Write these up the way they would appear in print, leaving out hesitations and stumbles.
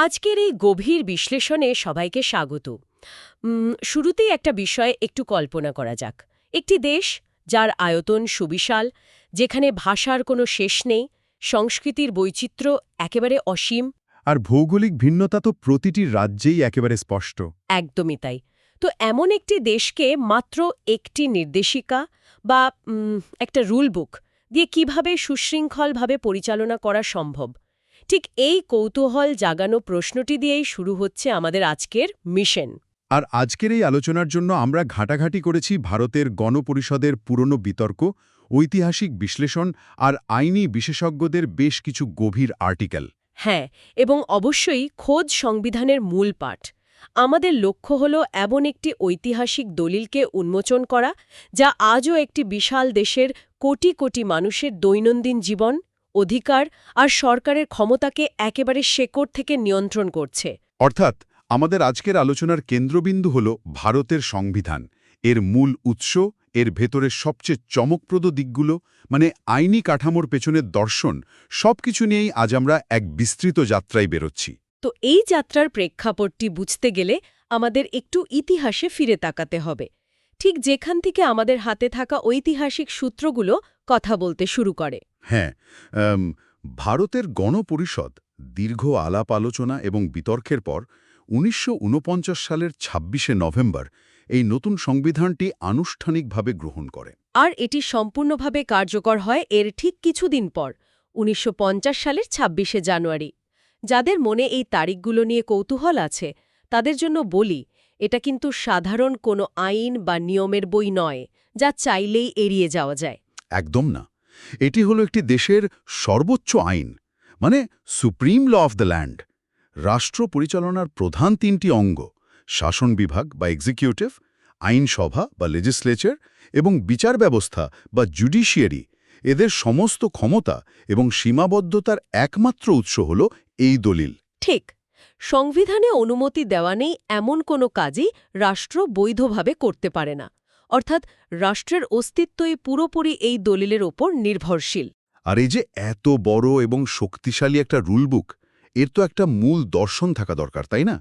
আজকের এই গভীর বিশ্লেষণে সবাইকে স্বাগত। শুরুতেই একটা বিষয় একটু কল্পনা করা যাক। একটি দেশ যার আয়তন সুবিশাল, যেখানে ভাষার কোনো শেষ নেই, সংস্কৃতির বৈচিত্র্য একেবারে অসীম। আর ভৌগোলিক ভিন্নতা তো প্রতিটি রাজ্যেই একেবারে স্পষ্ট। একদমই তাই। তো এমন একটি দেশকে মাত্র একটি নির্দেশিকা বা একটা রুল বুক দিয়ে কিভাবে সুশৃঙ্খলভাবে পরিচালনা করা সম্ভব, ঠিক এই কৌতূহল জাগানো প্রশ্নটি দিয়েই শুরু হচ্ছে আমাদের আজকের মিশন। আর আজকের এই আলোচনার জন্য আমরা ঘাটাঘাটি করেছি ভারতের গণপরিষদের পুরনো বিতর্ক, ঐতিহাসিক বিশ্লেষণ আর আইনি বিশেষজ্ঞদের বেশ কিছু গভীর আর্টিকেল। হ্যাঁ, এবং অবশ্যই খোদ সংবিধানের মূল পাঠ। আমাদের লক্ষ্য হল এমন একটি ঐতিহাসিক দলিলকে উন্মোচন করা, যা আজও একটি বিশাল দেশের কোটি কোটি মানুষের দৈনন্দিন জীবন, অধিকার আর সরকারের ক্ষমতাকে একেবারে শেকড় থেকে নিয়ন্ত্রণ করছে। অর্থাৎ আমাদের আজকের আলোচনার কেন্দ্রবিন্দু হল ভারতের সংবিধান, এর মূল উৎস, এর ভেতরের সবচেয়ে চমকপ্রদ দিকগুলো, মানে আইনি কাঠামোর পেছনের দর্শন, সবকিছু নিয়েই আজ আমরা এক বিস্তৃত যাত্রায় বেরোচ্ছি। তো এই যাত্রার প্রেক্ষাপটটি বুঝতে গেলে আমাদের একটু ইতিহাসে ফিরে তাকাতে হবে, ঠিক যেখান থেকে আমাদের হাতে থাকা ঐতিহাসিক সূত্রগুলো কথা বলতে শুরু করে। হ্যাঁ, ভারতের গণপরিষদ দীর্ঘ আলাপ আলোচনা এবং বিতর্কের পর ১৯৪৯ সালের ২৬শে নভেম্বর এই নতুন সংবিধানটি আনুষ্ঠানিকভাবে গ্রহণ করে। আর এটি সম্পূর্ণভাবে কার্যকর হয় এর ঠিক কিছুদিন পর, ১৯৫০ সালের ২৬শে জানুয়ারি। যাদের মনে এই তারিখগুলো নিয়ে কৌতূহল আছে তাদের জন্য বলি, এটা কিন্তু সাধারণ কোনো আইন বা নিয়মের বই নয়, যা চাইলেই এড়িয়ে যাওয়া যায়। একদম না। এটি হলো একটি দেশের সর্বোচ্চ আইন, মানে supreme law of the land. রাষ্ট্র পরিচালনার প্রধান তিনটি অঙ্গ, শাসন বিভাগ বা এক্সিকিউটিভ, আইনসভা বা লেজিসলেচার এবং বিচার ব্যবস্থা বা জুডিশিয়ারি, এদের সমস্ত ক্ষমতা এবং সীমাবদ্ধতার একমাত্র উৎস হল এই দলিল। ঠিক, সংবিধানে অনুমতি দেওয়া নেই এমন কোনো কাজই রাষ্ট্র বৈধভাবে করতে পারে না। অর্থাৎ রাষ্ট্রের অস্তিত্বই পুরোপুরি এই দলিলের ওপর নির্ভরশীল। আর এই যে এত বড় এবং শক্তিশালী একটা রুলবুক, এর তো একটা মূল দর্শন থাকা দরকার, তাই না?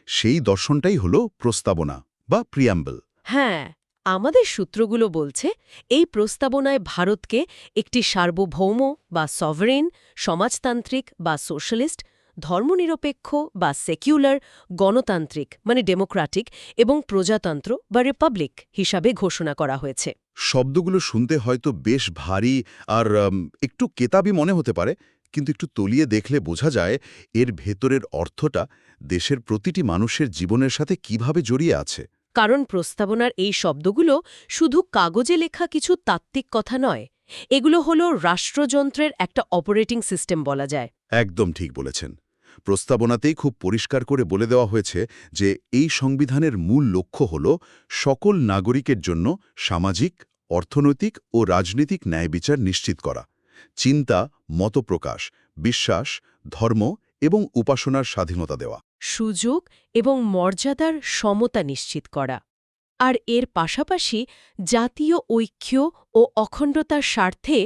সেই দর্শনটাই হলো প্রস্তাবনা বা প্রিয়াম্বল। হ্যাঁ, আমাদের সূত্রগুলো বলছে এই প্রস্তাবনায় ভারতকে একটি সার্বভৌম বা সভারেন, সমাজতান্ত্রিক বা সোশ্যালিস্ট, ধর্মনিরপেক্ষ বা সেকুলার, গণতান্ত্রিক মানে ডেমোক্রেটিক এবং প্রজাতন্ত্র বা রিপাবলিক হিসাবে ঘোষণা করা হয়েছে। শব্দগুলো শুনতে হয়তো বেশ ভারী আর একটু কেতাবি মনে হতে পারে, কিন্তু একটু তলিয়ে দেখলে বোঝা যায় এর ভেতরের অর্থটা দেশের প্রতিটি মানুষের জীবনের সাথে কিভাবে জড়িয়ে আছে। কারণ প্রস্তাবনার এই শব্দগুলো শুধু কাগজে লেখা কিছু তাত্ত্বিক কথা নয়, এগুলো হলো রাষ্ট্রযন্ত্রের একটা অপারেটিং সিস্টেম বলা যায়। একদম ঠিক বলেছেন। প্রস্তাবনাতেই খুব পরিষ্কার করে বলে দেওয়া হয়েছে যে এই সংবিধানের মূল লক্ষ্য হল সকল নাগরিকের জন্য সামাজিক, অর্থনৈতিক ও রাজনৈতিক ন্যায়বিচার নিশ্চিত করা, চিন্তা, মতপ্রকাশ, বিশ্বাস, ধর্ম এবং উপাসনার স্বাধীনতা দেওয়া, সুযোগ এবং মর্যাদার সমতা নিশ্চিত করা, আর এর পাশাপাশি জাতীয় ঐক্য ও অখণ্ডতার স্বার্থে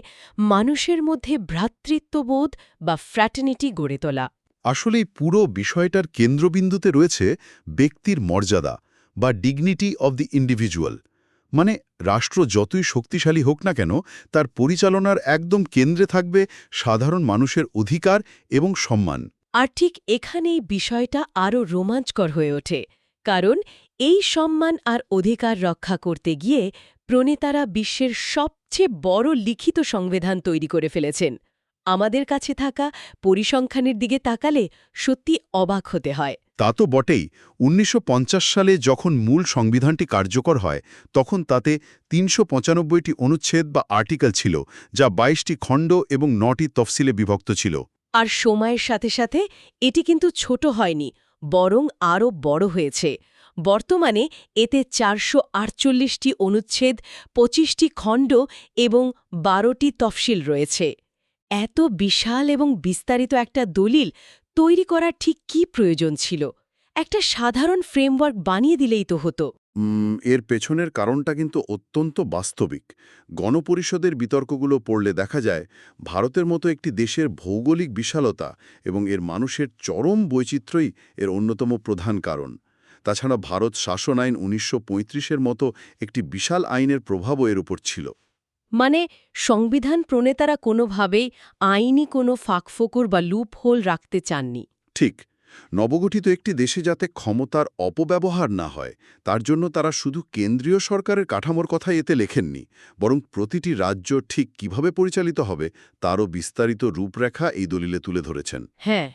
মানুষের মধ্যে ভ্রাতৃত্ববোধ বা ফ্র্যাটার্নিটি গড়ে তোলা। আসলে পুরো বিষয়টার কেন্দ্রবিন্দুতে রয়েছে ব্যক্তির মর্যাদা বা ডিগনিটি অব দি ইন্ডিভিজুয়াল। মানে রাষ্ট্র যতই শক্তিশালী হোক না কেন, তার পরিচালনার একদম কেন্দ্রে থাকবে সাধারণ মানুষের অধিকার এবং সম্মান। আর ঠিক এখানেই বিষয়টা আরও রোমাঞ্চকর হয়ে ওঠে, কারণ এই সম্মান আর অধিকার রক্ষা করতে গিয়ে প্রণেতারা বিশ্বের সবচেয়ে বড় লিখিত সংবিধান তৈরি করে ফেলেছেন। আমাদের কাছে থাকা পরিসংখ্যানের দিকে তাকালে সত্যি অবাক হতে হয়। তা তো বটেই। ১৯৫০ সালে যখন মূল সংবিধানটি কার্যকর হয়, তখন তাতে ৩৯৫টি অনুচ্ছেদ বা আর্টিকেল ছিল, যা ২২টি খণ্ড এবং ৯টি তফসিলে বিভক্ত ছিল। আর সময়ের সাথে সাথে এটি কিন্তু ছোট হয়নি, বরং আরও বড় হয়েছে। বর্তমানে এতে ৪৪৮টি অনুচ্ছেদ, ২৫টি খণ্ড এবং ১২টি তফসিল রয়েছে। এত বিশাল এবং বিস্তারিত একটা দলিল তৈরি করার ঠিক কী প্রয়োজন ছিল? একটা সাধারণ ফ্রেমওয়ার্ক বানিয়ে দিলেই তো হতো। এর পেছনের কারণটা কিন্তু অত্যন্ত বাস্তবিক। গণপরিষদের বিতর্কগুলো পড়লে দেখা যায় ভারতের মতো একটি দেশের ভৌগোলিক বিশালতা এবং এর মানুষের চরম বৈচিত্র্যই এর অন্যতম প্রধান কারণ। তাছাড়া ভারত শাসন আইন ১৯৩৫-এর মতো একটি বিশাল আইনের প্রভাবও এর উপর ছিল। মানে সংবিধান প্রণেতারা কোনোভাবেই আইনি কোনো ফাঁকফোকর বা লুপহোল রাখতে চাননি। ঠিক। নবগঠিত একটি দেশে যাতে ক্ষমতার অপব্যবহার না হয় তার জন্য তারা শুধু কেন্দ্রীয় সরকারের কাঠামোর কথা এতে লেখেননি, বরং প্রতিটি রাজ্য ঠিক কিভাবে পরিচালিত হবে তারও বিস্তারিত রূপরেখা এই দলিলে তুলে ধরেছেন। হ্যাঁ,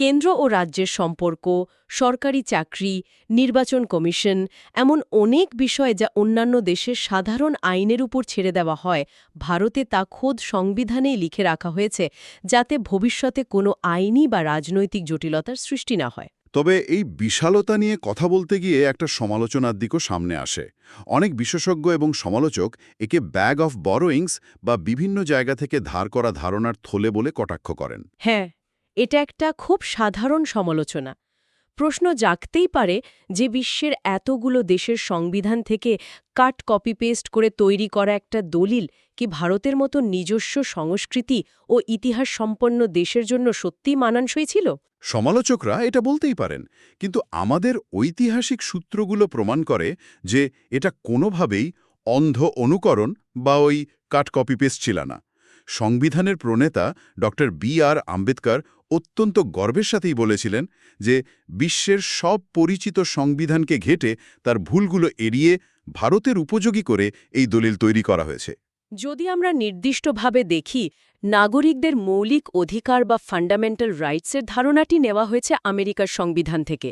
কেন্দ্র ও রাজ্যের সম্পর্ক, সরকারি চাকরি, নির্বাচন কমিশন, এমন অনেক বিষয় যা অন্যান্য দেশের সাধারণ আইনের উপর ছেড়ে দেওয়া হয়, ভারতে তা খোদ সংবিধানেই লিখে রাখা হয়েছে, যাতে ভবিষ্যতে কোনো আইনি বা রাজনৈতিক জটিলতার সৃষ্টি না হয়। তবে এই বিশালতা নিয়ে কথা বলতে গিয়ে একটা সমালোচনার দিকও সামনে আসে। অনেক বিশেষজ্ঞ এবং সমালোচক একে ব্যাগ অফ বরোয়িংস বা বিভিন্ন জায়গা থেকে ধার করা ধারণার থলে বলে কটাক্ষ করেন। হ্যাঁ, এটা একটা খুব সাধারণ সমালোচনা। প্রশ্ন জাগতেই পারে যে বিশ্বের এতগুলো দেশের সংবিধান থেকে কাট কপি পেস্ট করে তৈরি করা একটা দলিল কি ভারতের মতো নিজস্ব সংস্কৃতি ও ইতিহাস সম্পন্ন দেশের জন্য সত্যিই মানানসই ছিল? সমালোচকরা এটা বলতেই পারেন, কিন্তু আমাদের ঐতিহাসিক সূত্রগুলো প্রমাণ করে যে এটা কোনোভাবেই অন্ধ অনুকরণ বা ওই কাট কপি পেস্ট ছিল না। সংবিধানের প্রণেতা ডক্টর আম্বেদকর অত্যন্ত গর্বের সাথেই বলেছিলেন যে বিশ্বের সব পরিচিত সংবিধানকে ঘেঁটে তার ভুলগুলো এড়িয়ে ভারতের উপযোগী করে এই দলিল তৈরি করা হয়েছে। যদি আমরা নির্দিষ্টভাবে দেখি, নাগরিকদের মৌলিক অধিকার বা ফান্ডামেন্টাল রাইটসের ধারণাটি নেওয়া হয়েছে আমেরিকার সংবিধান থেকে,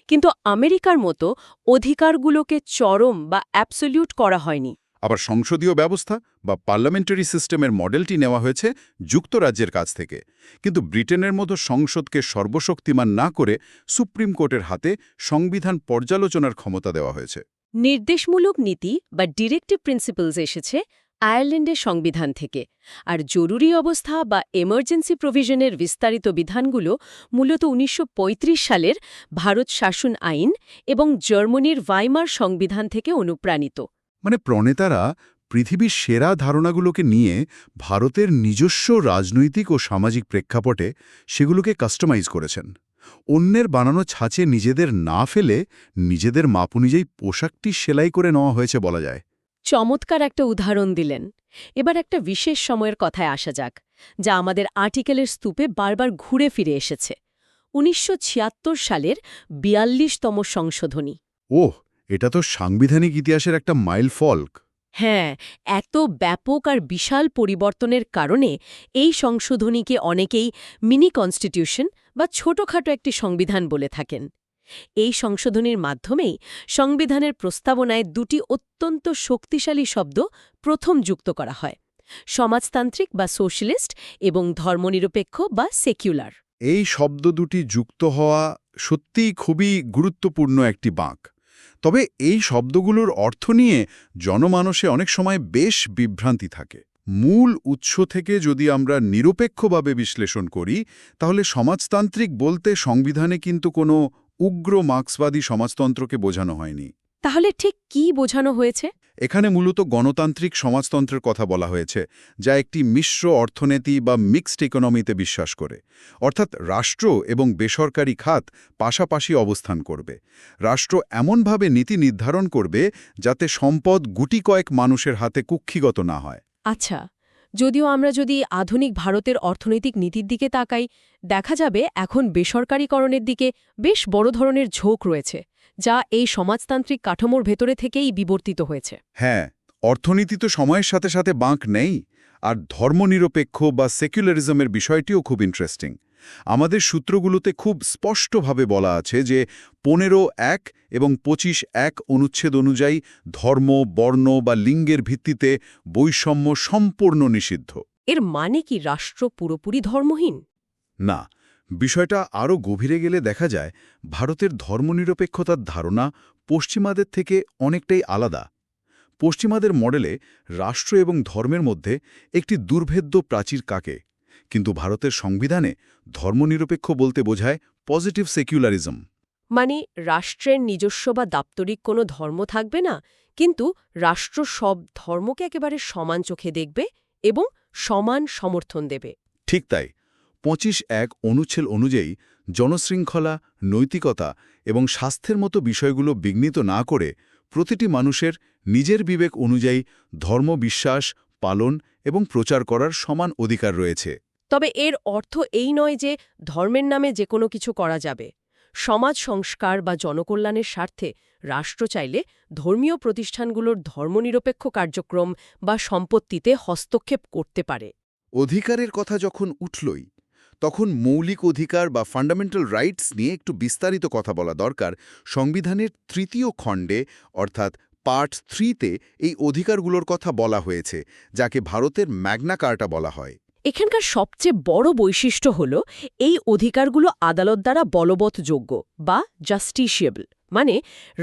কিন্তু আমেরিকার মতো অধিকারগুলোকে চরম বা অ্যাবসলিউট করা হয়নি। আবার সংসদীয় ব্যবস্থা বা পার্লামেন্টারি সিস্টেমের মডেলটি নেওয়া হয়েছে যুক্তরাজ্যের কাছ থেকে, কিন্তু ব্রিটেনের মতো সংসদকে সর্বশক্তিমান না করে সুপ্রিম কোর্টের হাতে সংবিধান পর্যালোচনার ক্ষমতা দেওয়া হয়েছে। নির্দেশমূলক নীতি বা ডিরেক্টিভ প্রিন্সিপলস এসেছে আয়ারল্যান্ডের সংবিধান থেকে, আর জরুরি অবস্থা বা এমার্জেন্সি প্রভিশনের বিস্তারিত বিধানগুলো মূলত ১৯৩৫ সালের ভারত শাসন আইন এবং জার্মানির ভাইমার সংবিধান থেকে অনুপ্রাণিত। মানে প্রণেতারা পৃথিবীর সেরা ধারণাগুলোকে নিয়ে ভারতের নিজস্ব রাজনৈতিক ও সামাজিক প্রেক্ষাপটে সেগুলোকে কাস্টমাইজ করেছেন। অন্যের বানানো ছাঁচে নিজেদের না ফেলে নিজেদের মাপ অনুযায়ী পোশাকটি সেলাই করে নেওয়া হয়েছে বলা যায়। চমৎকার একটা উদাহরণ দিলেন। এবার একটা বিশেষ সময়ের কথায় আসা যাক, যা আমাদের আর্টিকেলের স্তূপে বারবার ঘুরে ফিরে এসেছে। ১৯৭৬ সালের ৪২তম সংশোধনী। ওহ, এটা তো সাংবিধানিক ইতিহাসের একটা মাইল ফলক। হ্যাঁ, এত ব্যাপক আর বিশাল পরিবর্তনের কারণে এই সংশোধনীকে অনেকেই মিনি কনস্টিটিউশন বা ছোটখাটো একটি সংবিধান বলে থাকেন। এই সংশোধনীর মাধ্যমেই সংবিধানের প্রস্তাবনায় দুটি অত্যন্ত শক্তিশালী শব্দ প্রথম যুক্ত করা হয়: সমাজতান্ত্রিক বা সোশ্যালিস্ট এবং ধর্মনিরপেক্ষ বা সেকুলার। এই শব্দ দুটি যুক্ত হওয়া সত্যিই খুবই গুরুত্বপূর্ণ একটি বাঁক। তবে এই শব্দগুলোর অর্থ নিয়ে জনমানসে অনেক সময় বেশ বিভ্রান্তি থাকে। মূল উৎস থেকে যদি আমরা নিরপেক্ষভাবে বিশ্লেষণ করি, তাহলে সমাজতান্ত্রিক বলতে সংবিধানে কিন্তু কোনো উগ্র মার্ক্সবাদী সমাজতন্ত্রকে বোঝানো হয়নি। তাহলে ঠিক কি বোঝানো হয়েছে? এখানে মূলত গণতান্ত্রিক সমাজতন্ত্রের কথা বলা হয়েছে, যা একটি মিশ্র অর্থনীতি বা মিক্সড ইকোনমিতে বিশ্বাস করে। অর্থাৎ রাষ্ট্র এবং বেসরকারি খাত পাশাপাশি অবস্থান করবে। রাষ্ট্র এমনভাবে নীতি নির্ধারণ করবে যাতে সম্পদ গুটি কয়েক মানুষের হাতে কুক্ষিগত না হয়। আচ্ছা, যদিও আমরা যদি আধুনিক ভারতের অর্থনৈতিক নীতির দিকে তাকাই, দেখা যাবে এখন বেসরকারীকরণের দিকে বেশ বড় ধরনের ঝোঁক রয়েছে, যা এই সমাজতান্ত্রিক কাঠামোর ভেতরে থেকেই বিবর্তিত হয়েছে। হ্যাঁ, অর্থনীতি তো সময়ের সাথে সাথে বাঁক নেই। আর ধর্মনিরপেক্ষ বা সেকুলারিজমের বিষয়টিও খুব ইন্টারেস্টিং। আমাদের সূত্রগুলোতে খুব স্পষ্টভাবে বলা আছে যে ১৫(১) এবং ২৫(১) অনুচ্ছেদ অনুযায়ী ধর্ম, বর্ণ বা লিঙ্গের ভিত্তিতে বৈষম্য সম্পূর্ণ নিষিদ্ধ। এর মানে কি রাষ্ট্র পুরোপুরি ধর্মহীন? না, বিষয়টা আরও গভীরে গেলে দেখা যায় ভারতের ধর্মনিরপেক্ষতার ধারণা পশ্চিমাদের থেকে অনেকটাই আলাদা। পশ্চিমাদের মডেলে রাষ্ট্র এবং ধর্মের মধ্যে একটি দুর্ভেদ্য প্রাচীর কাকে, কিন্তু ভারতের সংবিধানে ধর্মনিরপেক্ষ বলতে বোঝায় পজিটিভ সেকুলারিজম। মানে রাষ্ট্রের নিজস্ব বা দাপ্তরিক কোনো ধর্ম থাকবে না, কিন্তু রাষ্ট্র সব ধর্মকে একেবারে সমান চোখে দেখবে এবং সমান সমর্থন দেবে। ঠিক তাই 25(1) অনুচ্ছেদ অনুযায়ী জনশৃঙ্খলা, নৈতিকতা এবং স্বাস্থ্যের মতো বিষয়গুলো বিঘ্নিত না করে প্রতিটি মানুষের নিজের বিবেক অনুযায়ী ধর্মবিশ্বাস পালন এবং প্রচার করার সমান অধিকার রয়েছে। তবে এর অর্থ এই নয় যে ধর্মের নামে যে কোনো কিছু করা যাবে। সমাজ সংস্কার বা জনকল্যাণের স্বার্থে রাষ্ট্র চাইলে ধর্মীয় প্রতিষ্ঠানগুলোর ধর্মনিরপেক্ষ কার্যক্রম বা সম্পত্তিতে হস্তক্ষেপ করতে পারে। অধিকারের কথা যখন উঠলই, তখন মৌলিক অধিকার বা ফান্ডামেন্টাল রাইটস নিয়ে একটু বিস্তারিত কথা বলা দরকার। সংবিধানের ৩য় খণ্ডে অর্থাৎ পার্ট 3-তে এই অধিকারগুলোর কথা বলা হয়েছে, যাকে ভারতের ম্যাগনা কার্টা বলা হয়। এখানকার সবচেয়ে বড় বৈশিষ্ট্য হল এই অধিকারগুলো আদালত দ্বারা বলবৎযোগ্য বা জাস্টিসিয়েবল। মানে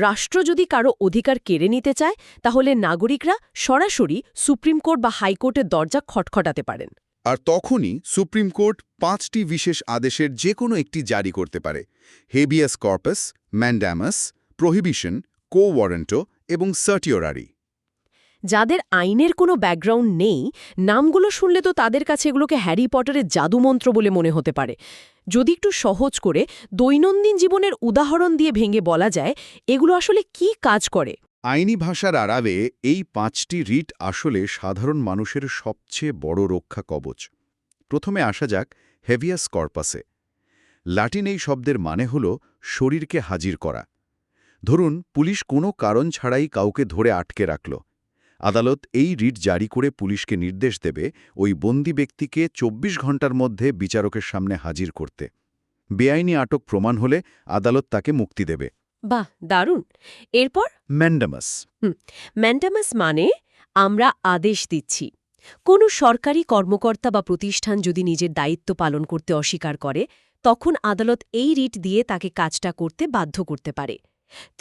রাষ্ট্র যদি কারো অধিকার কেড়ে নিতে চায়, তাহলে নাগরিকরা সরাসরি সুপ্রিম কোর্ট বা হাইকোর্টের দরজা খটখটাতে পারেন। আর তখনই সুপ্রিম কোর্ট 5টি বিশেষ আদেশের যে কোনো একটি জারি করতে পারে: হেবিয়াস কর্পাস, ম্যান্ডামাস, প্রহিবিশন, কো ওয়ারেন্টো এবং সার্টিওরারি। যাদের আইনের কোনো ব্যাকগ্রাউন্ড নেই, নামগুলো শুনলে তো তাদের কাছে এগুলোকে হ্যারি পটারের জাদুমন্ত্র বলে মনে হতে পারে। যদি একটু সহজ করে দৈনন্দিন জীবনের উদাহরণ দিয়ে ভেঙে বলা যায়, এগুলো আসলে কি কাজ করে? আইনি ভাষার আড়ালে এই 5টি রিট আসলে সাধারণ মানুষের সবচেয়ে বড় রক্ষা কবচ। প্রথমে আসা যাক হেভিয়াস কর্পাসে। ল্যাটিন এই শব্দের মানে হল শরীরকে হাজির করা। ধরুন পুলিশ কোনো কারণ ছাড়াই কাউকে ধরে আটকে রাখল। আদালত এই রিট জারি করে পুলিশকে নির্দেশ দেবে ওই বন্দি ব্যক্তিকে 24 ঘন্টার মধ্যে বিচারকের সামনে হাজির করতে। বেআইনি আটক প্রমাণ হলে আদালত তাকে মুক্তি দেবে। বাহ, দারুণ। এরপর ম্যান্ডামাস। ম্যান্ডামাস মানে আমরা আদেশ দিচ্ছি। কোনো সরকারি কর্মকর্তা বা প্রতিষ্ঠান যদি নিজের দায়িত্ব পালন করতে অস্বীকার করে, তখন আদালত এই রিট দিয়ে তাকে কাজটা করতে বাধ্য করতে পারে।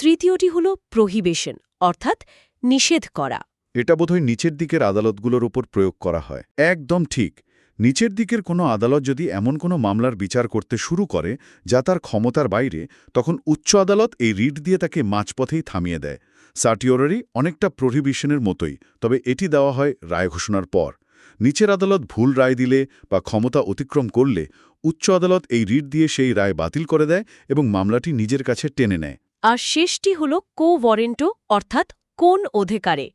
তৃতীয়টি হল প্রহিবিশন, অর্থাৎ নিষেধ করা। এটা বোধহয় নিচের দিকের আদালতগুলোর উপর প্রয়োগ করা হয়। একদম ঠিক। নিচের দিকের কোনো আদালত যদি এমন কোনো মামলার বিচার করতে শুরু করে যা তার ক্ষমতার বাইরে, তখন উচ্চ আদালত এই রিট দিয়ে তাকে মাঝপথেই থামিয়ে দেয়। সার্টিওরারি অনেকটা প্রহিবিশনের মতোই, তবে এটি দেওয়া হয় রায় ঘোষণার পর। নিচের আদালত ভুল রায় দিলে বা ক্ষমতা অতিক্রম করলে উচ্চ আদালত এই রিট দিয়ে সেই রায় বাতিল করে দেয় এবং মামলাটি নিজের কাছে টেনে নেয়। আর শেষটি হল কো ওয়ারেন্টো, অর্থাৎ কোন অধিকারে।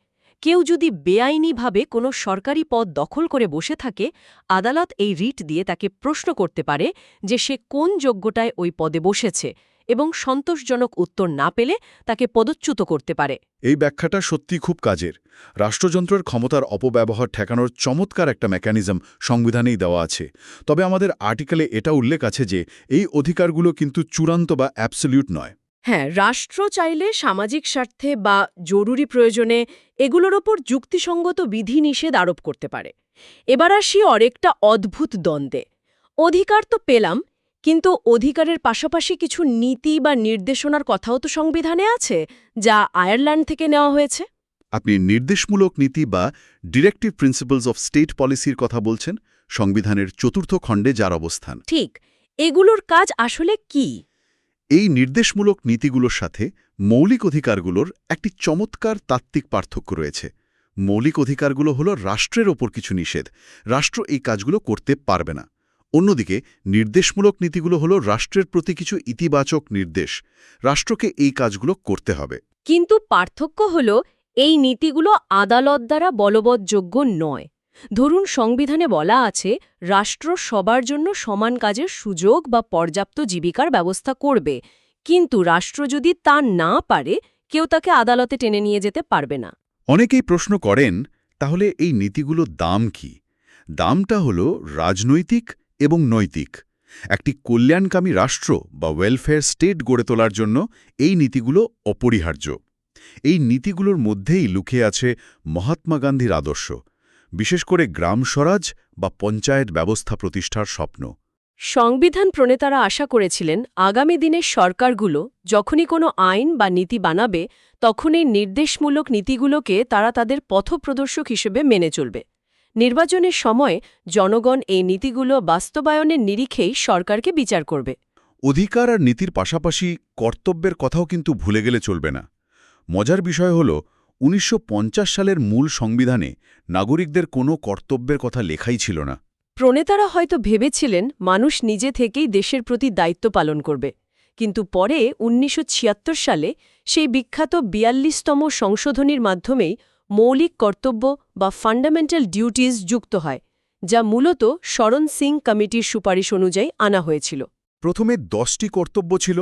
কেউ যদি বেআইনিভাবে কোনো সরকারি পদ দখল করে বসে থাকে, আদালত এই রিট দিয়ে তাকে প্রশ্ন করতে পারে যে সে কোন যোগ্যতায় ওই পদে বসেছে, এবং সন্তোষজনক উত্তর না পেলে তাকে পদচ্যুত করতে পারে। এই ব্যাখ্যাটা সত্যি খুব কাজের। রাষ্ট্রযন্ত্রের ক্ষমতার অপব্যবহার ঠেকানোর চমৎকার একটা মেকানিজম সংবিধানেই দেওয়া আছে। তবে আমাদের আর্টিকেলে এটা উল্লেখ আছে যে এই অধিকারগুলো কিন্তু চূড়ান্ত বা অ্যাবসলিউট নয়। হ্যাঁ, রাষ্ট্র চাইলে সামাজিক স্বার্থে বা জরুরি প্রয়োজনে এগুলোর ওপর যুক্তিসঙ্গত বিধিনিষেধ আরোপ করতে পারে। এবার আসি আরেকটা অদ্ভুত দ্বন্দ্বে। অধিকার তো পেলাম, কিন্তু অধিকারের পাশাপাশি কিছু নীতি বা নির্দেশনার কথাও তো সংবিধানে আছে, যা আয়ারল্যান্ড থেকে নেওয়া হয়েছে। আপনি নির্দেশমূলক নীতি বা ডিরেক্টিভ প্রিন্সিপালস অফ স্টেট পলিসির কথা বলছেন, সংবিধানের 4র্থ খণ্ডে যার অবস্থান। ঠিক। এগুলোর কাজ আসলে কি? এই নির্দেশমূলক নীতিগুলোর সাথে মৌলিক অধিকারগুলোর একটি চমৎকার তাত্ত্বিক পার্থক্য রয়েছে। মৌলিক অধিকারগুলো হলো রাষ্ট্রের ওপর কিছু নিষেধ, রাষ্ট্র এই কাজগুলো করতে পারবে না। অন্যদিকে নির্দেশমূলক নীতিগুলো হলো রাষ্ট্রের প্রতি কিছু ইতিবাচক নির্দেশ, রাষ্ট্রকে এই কাজগুলো করতে হবে। কিন্তু পার্থক্য হল এই নীতিগুলো আদালত দ্বারা বলবৎযোগ্য নয়। ধরুন সংবিধানে বলা আছে রাষ্ট্র সবার জন্য সমান কাজের সুযোগ বা পর্যাপ্ত জীবিকার ব্যবস্থা করবে, কিন্তু রাষ্ট্র যদি তা না পারে, কেউ তাকে আদালতে টেনে নিয়ে যেতে পারবে না। অনেকেই প্রশ্ন করেন, তাহলে এই নীতিগুলোর দাম কি? দামটা হলো রাজনৈতিক এবং নৈতিক। একটি কল্যাণকামী রাষ্ট্র বা ওয়েলফেয়ার স্টেট গড়ে তোলার জন্য এই নীতিগুলো অপরিহার্য। এই নীতিগুলোর মধ্যেই লুকিয়ে আছে মহাত্মা গান্ধীর আদর্শ, বিশেষ করে গ্রাম স্বরাজ বা পঞ্চায়েত ব্যবস্থা প্রতিষ্ঠার স্বপ্ন। সংবিধান প্রণেতারা আশা করেছিলেন আগামী দিনের সরকারগুলো যখনই কোনো আইন বা নীতি বানাবে, তখন এই নির্দেশমূলক নীতিগুলোকে তারা তাদের পথপ্রদর্শক হিসেবে মেনে চলবে। নির্বাচনের সময় জনগণ এই নীতিগুলো বাস্তবায়নের নিরিখেই সরকারকে বিচার করবে। অধিকার আর নীতির পাশাপাশি কর্তব্যের কথাও কিন্তু ভুলে গেলে চলবে না। মজার বিষয় হল ১৯৫০ সালের মূল সংবিধানে নাগরিকদের কোনো কর্তব্যের কথা লেখাই ছিল না। প্রণেতারা হয়তো ভেবেছিলেন মানুষ নিজে থেকেই দেশের প্রতি দায়িত্ব পালন করবে, কিন্তু পরে ১৯৭৬ সালে সেই বিখ্যাত ৪২তম সংশোধনীর মাধ্যমেই মৌলিক কর্তব্য বা ফান্ডামেন্টাল ডিউটিজ যুক্ত হয়, যা মূলত শরণ সিং কমিটির সুপারিশ অনুযায়ী আনা হয়েছিল। প্রথমে ১০টি কর্তব্য ছিল,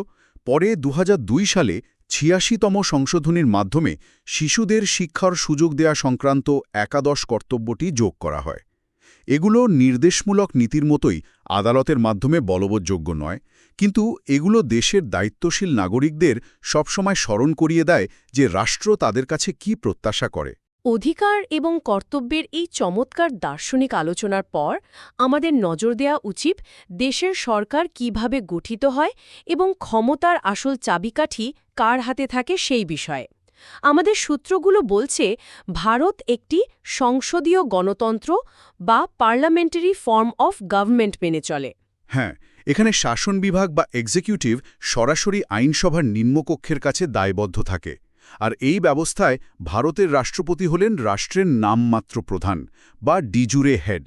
পরে ২০০২ সালে ৮৬তম সংশোধনীর মাধ্যমে শিশুদের শিক্ষার সুযোগ দেয়া সংক্রান্ত একাদশ কর্তব্যটি যোগ করা হয়। এগুলো নির্দেশমূলক নীতির মতোই আদালতের মাধ্যমে বলবৎযোগ্য নয়, কিন্তু এগুলো দেশের দায়িত্বশীল নাগরিকদের সবসময় স্মরণ করিয়ে দেয় যে রাষ্ট্র তাদের কাছে কি প্রত্যাশা করে। অধিকার এবং কর্তব্যের এই চমৎকার দার্শনিক আলোচনার পর আমাদের নজর দেওয়া উচিত দেশের সরকার কিভাবে গঠিত হয় এবং ক্ষমতার আসল চাবিকাঠি কার হাতে থাকে সেই বিষয়ে। আমাদের সূত্রগুলো বলছে ভারত একটি সংসদীয় গণতন্ত্র বা পার্লামেন্টারি ফর্ম অফ গভর্নমেন্ট মেনে চলে। হ্যাঁ, এখানে শাসন বিভাগ বা এক্সিকিউটিভ সরাসরি আইনসভার নিম্নকক্ষের কাছে দায়বদ্ধ থাকে, আর এই ব্যবস্থায় ভারতের রাষ্ট্রপতি হলেন রাষ্ট্রের নামমাত্র প্রধান বা ডিজুরে হেড।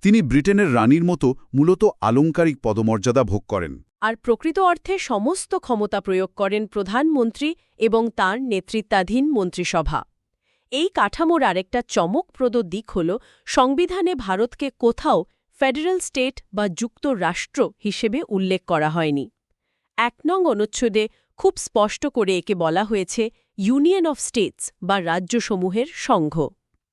তিনি ব্রিটেনের রানীর মতো মূলত আলংকারিক পদমর্যাদা ভোগ করেন। আর প্রকৃত অর্থে সমস্ত ক্ষমতা প্রয়োগ করেন প্রধানমন্ত্রী এবং তাঁর নেতৃত্বাধীন মন্ত্রিসভা। এই কাঠামোর আরেকটা চমকপ্রদ দিক হল সংবিধানে ভারতকে কোথাও ফেডারেল স্টেট বা যুক্তরাষ্ট্র হিসেবে উল্লেখ করা হয়নি। ১ নং অনুচ্ছেদে খুব স্পষ্ট করে একে বলা হয়েছে ইউনিয়ন অফ স্টেটস বা রাজ্যসমূহের সংঘ।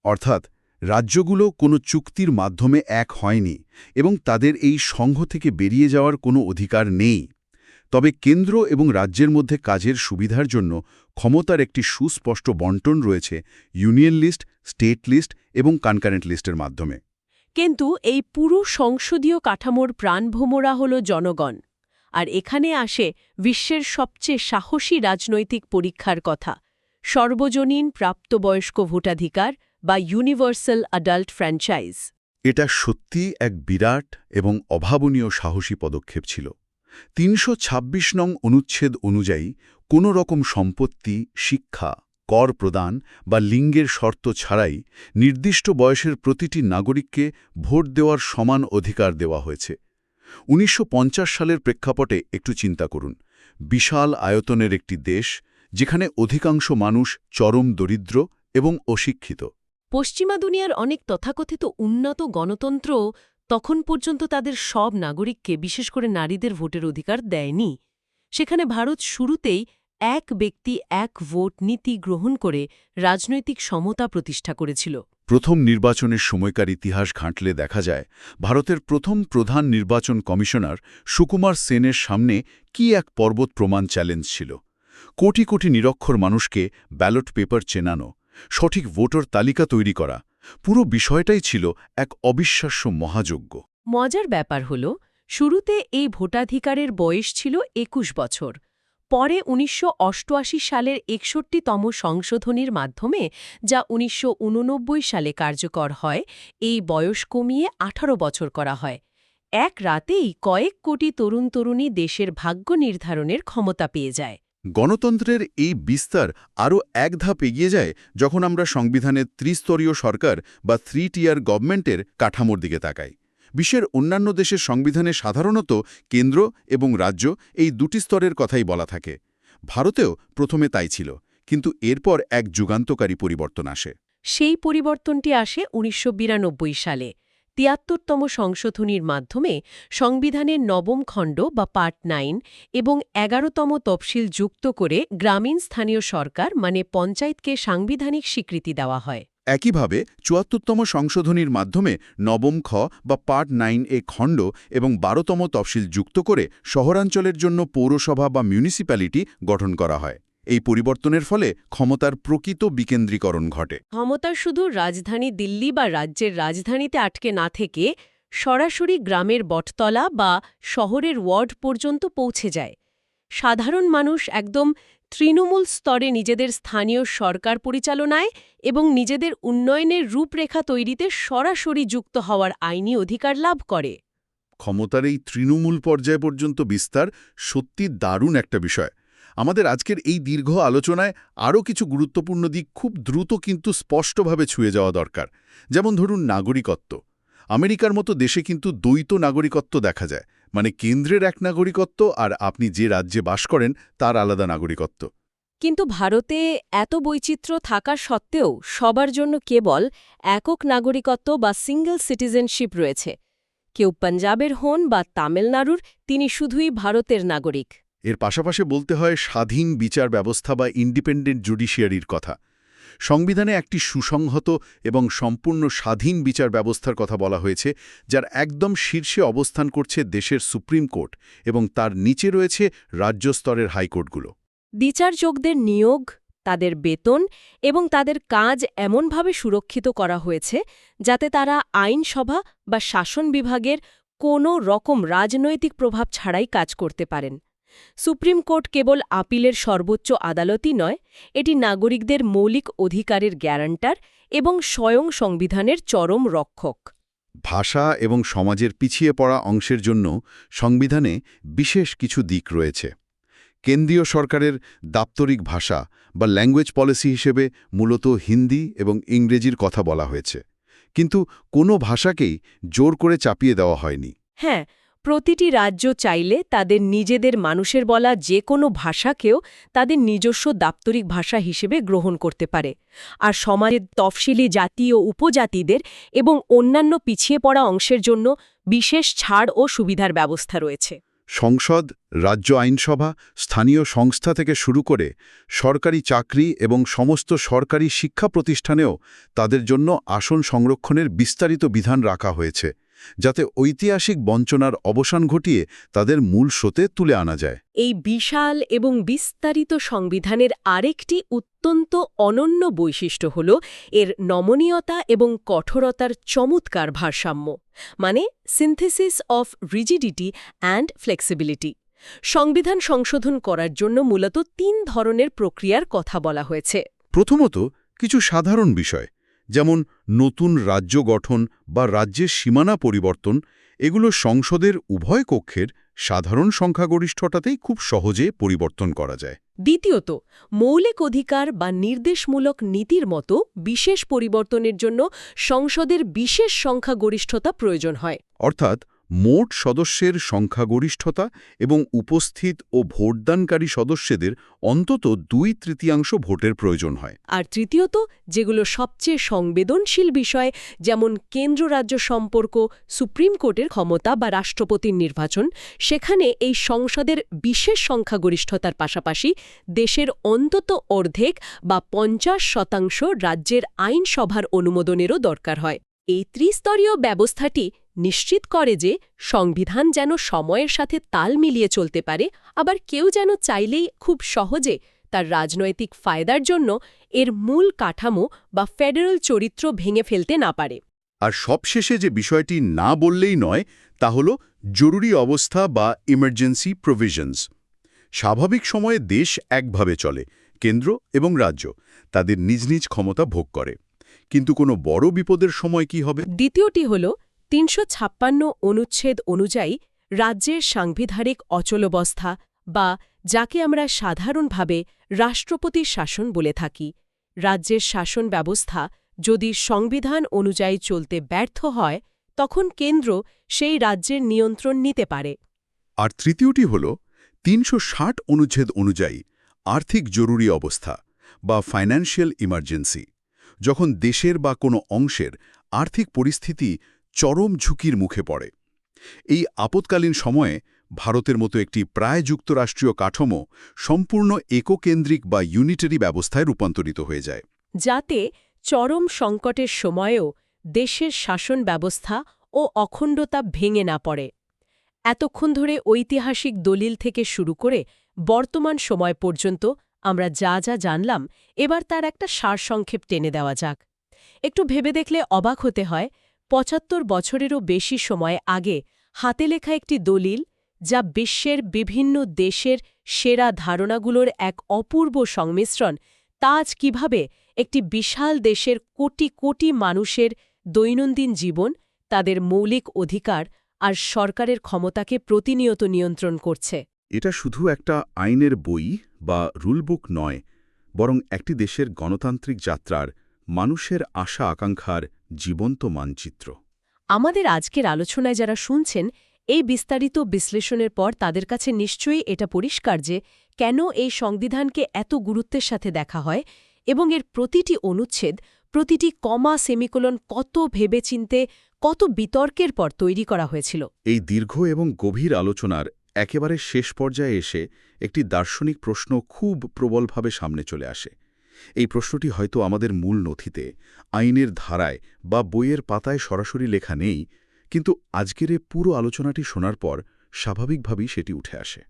অর্থাৎ রাজ্যগুলো কোনো চুক্তির মাধ্যমে এক হয়নি এবং তাদের এই সংঘ থেকে বেরিয়ে যাওয়ার কোনো অধিকার নেই। তবে কেন্দ্র এবং রাজ্যের মধ্যে কাজের সুবিধার জন্য ক্ষমতার একটি সুস্পষ্ট বণ্টন রয়েছে ইউনিয়ন লিস্ট, স্টেট লিস্ট এবং কনকারেন্ট লিস্টের মাধ্যমে। কিন্তু এই পুরো সংসদীয় কাঠামোর প্রাণভোমরা হল জনগণ। আর এখানে আসে বিশ্বের সবচেয়ে সাহসী রাজনৈতিক পরীক্ষার কথা, সর্বজনীন প্রাপ্তবয়স্ক ভোটাধিকার বা ইউনিভার্সাল অ্যাডাল্ট ফ্র্যাঞ্চাইজ। এটা সত্যি এক বিরাট এবং অভাবনীয় সাহসী পদক্ষেপ ছিল। ৩২৬ নং অনুচ্ছেদ অনুযায়ী কোনো রকম সম্পত্তি, শিক্ষা, কর প্রদান বা লিঙ্গের শর্ত ছাড়াই নির্দিষ্ট বয়সের প্রতিটি নাগরিককে ভোট দেওয়ার সমান অধিকার দেওয়া হয়েছে। ১৯৫০ সালের প্রেক্ষাপটে একটু চিন্তা করুন, বিশাল আয়তনের একটি দেশ যেখানে অধিকাংশ মানুষ চরম দরিদ্র এবং অশিক্ষিত। পশ্চিমা দুনিয়ার অনেক তথাকথিত উন্নত গণতন্ত্র তখন পর্যন্ত তাদের সব নাগরিককে, বিশেষ করে নারীদের ভোটের অধিকার দেয়নি। সেখানে ভারত শুরুতেই এক ব্যক্তি এক ভোট নীতি গ্রহণ করে রাজনৈতিক সমতা প্রতিষ্ঠা করেছিল। প্রথম নির্বাচনের সময়কার ইতিহাস ঘাঁটলে দেখা যায় ভারতের প্রথম প্রধান নির্বাচন কমিশনার সুকুমার সেনের সামনে কি এক পর্বত প্রমাণ চ্যালেঞ্জ ছিল। কোটি কোটি নিরক্ষর মানুষকে ব্যালট পেপার চেনানো, সঠিক ভোটার তালিকা তৈরি করা, পুরো বিষয়টাই ছিল এক অবিশ্বাস্য মহাযজ্ঞ। মজার ব্যাপার হল, শুরুতে এই ভোটাধিকারের বয়স ছিল ২১ বছর। পরে ১৯৮৮ সালের ৬১তম সংশোধনীর মাধ্যমে, যা ১৯৮৯ সালে কার্যকর হয়, এই বয়স কমিয়ে ১৮ বছর করা হয়। এক রাতেই কয়েক কোটি তরুণ তরুণী দেশের ভাগ্য নির্ধারণের ক্ষমতা পেয়ে যায়। গণতন্ত্রের এই বিস্তার আরও এক ধাপ এগিয়ে যায় যখন আমরা সংবিধানের ত্রিস্তরীয় সরকার বা 3-tier গভর্নমেন্টের কাঠামোর দিকে তাকাই। বিশ্বের অন্যান্য দেশের সংবিধানে সাধারণত কেন্দ্র এবং রাজ্য এই দুটি স্তরের কথাই বলা থাকে। ভারতেও প্রথমে তাই ছিল, কিন্তু এরপর এক যুগান্তকারী পরিবর্তন আসে। সেই পরিবর্তনটি আসে ১৯৯২ সালে ৭৩তম সংশোধনীর মাধ্যমে সংবিধানের নবম খণ্ড বা পার্ট ৯ এবং ১১তম তফসিল যুক্ত করে গ্রামীণ স্থানীয় সরকার মানে পঞ্চায়েতকে সাংবিধানিক স্বীকৃতি দেওয়া হয়। একইভাবে ৭৪তম সংশোধনীর মাধ্যমে নবম খ বা পার্ট ৯ এ খণ্ড এবং ১২তম তফসিল যুক্ত করে শহরাঞ্চলের জন্য পৌরসভা বা মিউনিসিপ্যালিটি গঠন করা হয়। এই পরিবর্তনের ফলে ক্ষমতার প্রকৃত বিকেন্দ্রীকরণ ঘটে। ক্ষমতা শুধু রাজধানী দিল্লি বা রাজ্যের রাজধানীতে আটকে না থেকে সরাসরি গ্রামের বটতলা বা শহরের ওয়ার্ড পর্যন্ত পৌঁছে যায়। সাধারণ মানুষ একদম তৃণমূল স্তরে নিজেদের স্থানীয় সরকার পরিচালনায় এবং নিজেদের উন্নয়নের রূপরেখা তৈরিতে সরাসরি যুক্ত হওয়ার আইনি অধিকার লাভ করে। ক্ষমতার এই তৃণমূল পর্যায় পর্যন্ত বিস্তার সত্যি দারুণ একটা বিষয়। আমাদের আজকের এই দীর্ঘ আলোচনায় আরও কিছু গুরুত্বপূর্ণ দিক খুব দ্রুত কিন্তু স্পষ্টভাবে ছুঁয়ে যাওয়া দরকার। যেমন ধরুন নাগরিকত্ব। আমেরিকার মতো দেশে কিন্তু দ্বৈত নাগরিকত্ব দেখা যায়, মানে কেন্দ্রের এক নাগরিকত্ব আর আপনি যে রাজ্যে বাস করেন তার আলাদা নাগরিকত্ব। কিন্তু ভারতে এত বৈচিত্র্য থাকার সত্ত্বেও সবার জন্য কেবল একক নাগরিকত্ব বা সিঙ্গল সিটিজেনশিপ রয়েছে। কেউ পাঞ্জাবের হন বা তামিলনাড়ুর, তিনি শুধুই ভারতের নাগরিক। এর পাশাপাশি বলতে হয় স্বাধীন বিচার ব্যবস্থা বা ইন্ডিপেন্ডেন্ট জুডিশিয়ারির কথা। সংবিধানে একটি সুসংহত এবং সম্পূর্ণ স্বাধীন বিচার ব্যবস্থার কথা বলা হয়েছে, যার একদম শীর্ষে অবস্থান করছে দেশের সুপ্রিম কোর্ট এবং তার নিচে রয়েছে রাজ্য স্তরের হাইকোর্টগুলো। বিচারকদের নিয়োগ, তাদের বেতন এবং তাদের কাজ এমনভাবে সুরক্ষিত করা হয়েছে যাতে তারা আইনসভা বা শাসন বিভাগের কোনো রকম রাজনৈতিক প্রভাব ছাড়াই কাজ করতে পারেন। সুপ্রিম কোর্ট কেবল আপিলের সর্বোচ্চ আদালতই নয়, এটি নাগরিকদের মৌলিক অধিকারের গ্যারান্টার এবং স্বয়ং সংবিধানের চরম রক্ষক। ভাষা এবং সমাজের পিছিয়ে পড়া অংশের জন্য সংবিধানে বিশেষ কিছু দিক রয়েছে। কেন্দ্রীয় সরকারের দাপ্তরিক ভাষা বা ল্যাঙ্গুয়েজ পলিসি হিসেবে মূলত হিন্দি এবং ইংরেজির কথা বলা হয়েছে, কিন্তু কোনো ভাষাকেই জোর করে চাপিয়ে দেওয়া হয়নি। হ্যাঁ, প্রতিটি রাজ্য চাইলে তাদের নিজেদের মানুষের বলা যে কোনো ভাষাকেও তাদের নিজস্ব দাপ্তরিক ভাষা হিসেবে গ্রহণ করতে পারে। আর সমাজের তফসিলি জাতি ও উপজাতিদের এবং অন্যান্য পিছিয়ে পড়া অংশের জন্য বিশেষ ছাড় ও সুবিধার ব্যবস্থা রয়েছে। সংসদ, রাজ্য আইনসভা, স্থানীয় সংস্থা থেকে শুরু করে সরকারি চাকরি এবং সমস্ত সরকারি শিক্ষা প্রতিষ্ঠানেও তাদের জন্য আসন সংরক্ষণের বিস্তারিত বিধান রাখা হয়েছে, যাতে ঐতিহাসিক বঞ্চনার অবসান ঘটিয়ে তাদের মূল স্রোতে তুলে আনা যায়। এই বিশাল এবং বিস্তারিত সংবিধানের আরেকটি অত্যন্ত অনন্য বৈশিষ্ট্য হল এর নমনীয়তা এবং কঠোরতার চমৎকার ভারসাম্য, মানে synthesis of rigidity and flexibility. সংবিধান সংশোধন করার জন্য মূলত ৩ ধরনের প্রক্রিয়ার কথা বলা হয়েছে। প্রথমত, কিছু সাধারণ বিষয়, যেমন নতুন রাজ্য গঠন বা রাজ্যের সীমানা পরিবর্তন, এগুলো সংসদের উভয় কক্ষের সাধারণ সংখ্যাগরিষ্ঠতাতেই খুব সহজে পরিবর্তন করা যায়। দ্বিতীয়ত, মৌলিক অধিকার বা নির্দেশমূলক নীতির মতো বিশেষ পরিবর্তনের জন্য সংসদের বিশেষ সংখ্যাগরিষ্ঠতা প্রয়োজন হয়। অর্থাৎ মোট সদস্যের সংখ্যাগরিষ্ঠতা এবং উপস্থিত ও ভোটদানকারী সদস্যদের অন্তত 2/3 ভোটের প্রয়োজন হয়। আর তৃতীয়ত, যেগুলো সবচেয়ে সংবেদনশীল বিষয়, যেমন কেন্দ্র রাজ্য সম্পর্ক, সুপ্রিম কোর্টের ক্ষমতা বা রাষ্ট্রপতির নির্বাচন, সেখানে এই সংসদের বিশেষ সংখ্যাগরিষ্ঠতার পাশাপাশি দেশের অন্তত অর্ধেক বা 50% রাজ্যের আইনসভার অনুমোদনেরও দরকার হয়। এই ত্রিস্তরীয় ব্যবস্থাটি নিশ্চিত করে যে সংবিধান যেন সময়ের সাথে তাল মিলিয়ে চলতে পারে, আবার কেউ যেন চাইলেই খুব সহজে তার রাজনৈতিক ফায়দার জন্য এর মূল কাঠামো বা ফেডারেল চরিত্র ভেঙে ফেলতে না পারে। আর সবশেষে যে বিষয়টি না বললেই নয়, তা হল জরুরি অবস্থা বা ইমার্জেন্সি প্রভিশনস। স্বাভাবিক সময়ে দেশ একভাবে চলে, কেন্দ্র এবং রাজ্য তাদের নিজ নিজ ক্ষমতা ভোগ করে, কিন্তু কোনো বড় বিপদের সময় কি হবে? দ্বিতীয়টি হল ৩৫৬ অনুচ্ছেদ অনুযায়ী রাজ্যের সাংবিধানিক অচলাবস্থা, বা যাকে আমরা সাধারণভাবে রাষ্ট্রপতির শাসন বলে থাকি। রাজ্যের শাসন ব্যবস্থা যদি সংবিধান অনুযায়ী চলতে ব্যর্থ হয়, তখন কেন্দ্র সেই রাজ্যের নিয়ন্ত্রণ নিতে পারে। আর তৃতীয়টি হল ৩৬০ অনুচ্ছেদ অনুযায়ী আর্থিক জরুরি অবস্থা বা ফাইন্যান্সিয়াল ইমার্জেন্সি, যখন দেশের বা কোনো অংশের আর্থিক পরিস্থিতি চরম ঝুঁকির মুখে পড়ে। এই আপৎকালীন সময়ে ভারতের মতো একটি প্রায় যুক্তরাষ্ট্রীয় কাঠামো সম্পূর্ণ এককেন্দ্রিক বা ইউনিটারি ব্যবস্থায় রূপান্তরিত হয়ে যায়, যাতে চরম সংকটের সময়েও দেশের শাসন ব্যবস্থা ও অখণ্ডতা ভেঙে না পড়ে। এতক্ষণ ধরে ঐতিহাসিক দলিল থেকে শুরু করে বর্তমান সময় পর্যন্ত আমরা যা যা জানলাম, এবার তার একটা সারসংক্ষেপ টেনে দেওয়া যাক। একটু ভেবে দেখলে অবাক হতে হয়, ৭৫ বছরেরও বেশি সময় আগে হাতে লেখা একটি দলিল, যা বিশ্বের বিভিন্ন দেশের সেরা ধারণাগুলোর এক অপূর্ব সংমিশ্রণ, তা আজ কীভাবে একটি বিশাল দেশের কোটি কোটি মানুষের দৈনন্দিন জীবন, তাদের মৌলিক অধিকার আর সরকারের ক্ষমতাকে প্রতিনিয়ত নিয়ন্ত্রণ করছে। এটা শুধু একটা আইনের বই বা রুলবুক নয়, বরং একটি দেশের গণতান্ত্রিক যাত্রার মানুষের আশা আকাঙ্ক্ষার জীবন্ত মানচিত্র। আমাদের আজকের আলোচনায় যারা শুনছেন, এই বিস্তারিত বিশ্লেষণের পর তাদের কাছে নিশ্চয়ই এটা পরিষ্কার যে কেন এই সংবিধানকে এত গুরুত্বের সাথে দেখা হয় এবং এর প্রতিটি অনুচ্ছেদ, প্রতিটি কমা সেমিকোলন কত ভেবেচিন্তে, কত বিতর্কের পর তৈরি করা হয়েছিল। এই দীর্ঘ এবং গভীর আলোচনার একেবারে শেষ পর্যায়ে এসে একটি দার্শনিক প্রশ্ন খুব প্রবলভাবে সামনে চলে আসে। এই প্রশ্নটি হয়তো আমাদের মূল নথিতে, আইনের ধারায় বা বইয়ের পাতায় সরাসরি লেখা নেই, কিন্তু আজকের এই পুরো আলোচনাটি শোনার পর স্বাভাবিকভাবেই সেটি উঠে আসে।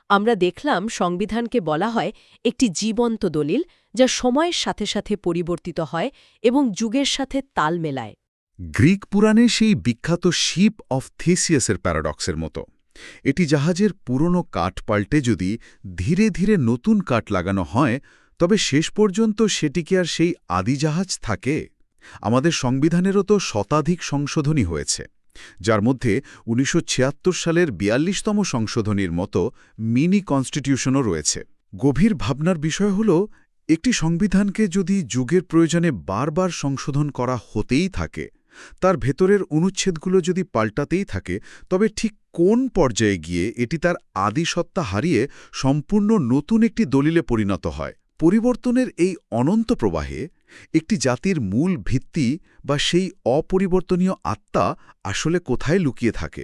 আমরা দেখলাম সংবিধানকে বলা হয় একটি জীবন্ত দলিল, যা সময়ের সাথে সাথে পরিবর্তিত হয় এবং যুগের সাথে তাল মেলায়। গ্রিক পুরাণে সেই বিখ্যাত শিপ অফ থিসিয়াসের প্যারাডক্সের মতো। এটি জাহাজের পুরনো কাঠ পাল্টে যদি ধীরে ধীরে নতুন কাঠ লাগানো হয়, তবে শেষ পর্যন্ত সেটি কি আর সেই আদি জাহাজ থাকে? আমাদের সংবিধানেরও তো শতাধিক সংশোধনী হয়েছে, যার মধ্যে ১৯৭৬ সালের ৪২তম সংশোধনীর মতো মিনি কনস্টিটিউশনও রয়েছে। গভীর ভাবনার বিষয় হল, একটি সংবিধানকে যদি যুগের প্রয়োজনে বারবার সংশোধন করা হতেই থাকে, তার ভেতরের অনুচ্ছেদগুলো যদি পাল্টাতেই থাকে, তবে ঠিক কোন পর্যায়ে গিয়ে এটি তার আদিসত্তা হারিয়ে সম্পূর্ণ নতুন একটি দলিলে পরিণত হয়? পরিবর্তনের এই অনন্ত প্রবাহে একটি জাতির মূল ভিত্তি বা সেই অপরিবর্তনীয় আত্মা আসলে কোথায় লুকিয়ে থাকে?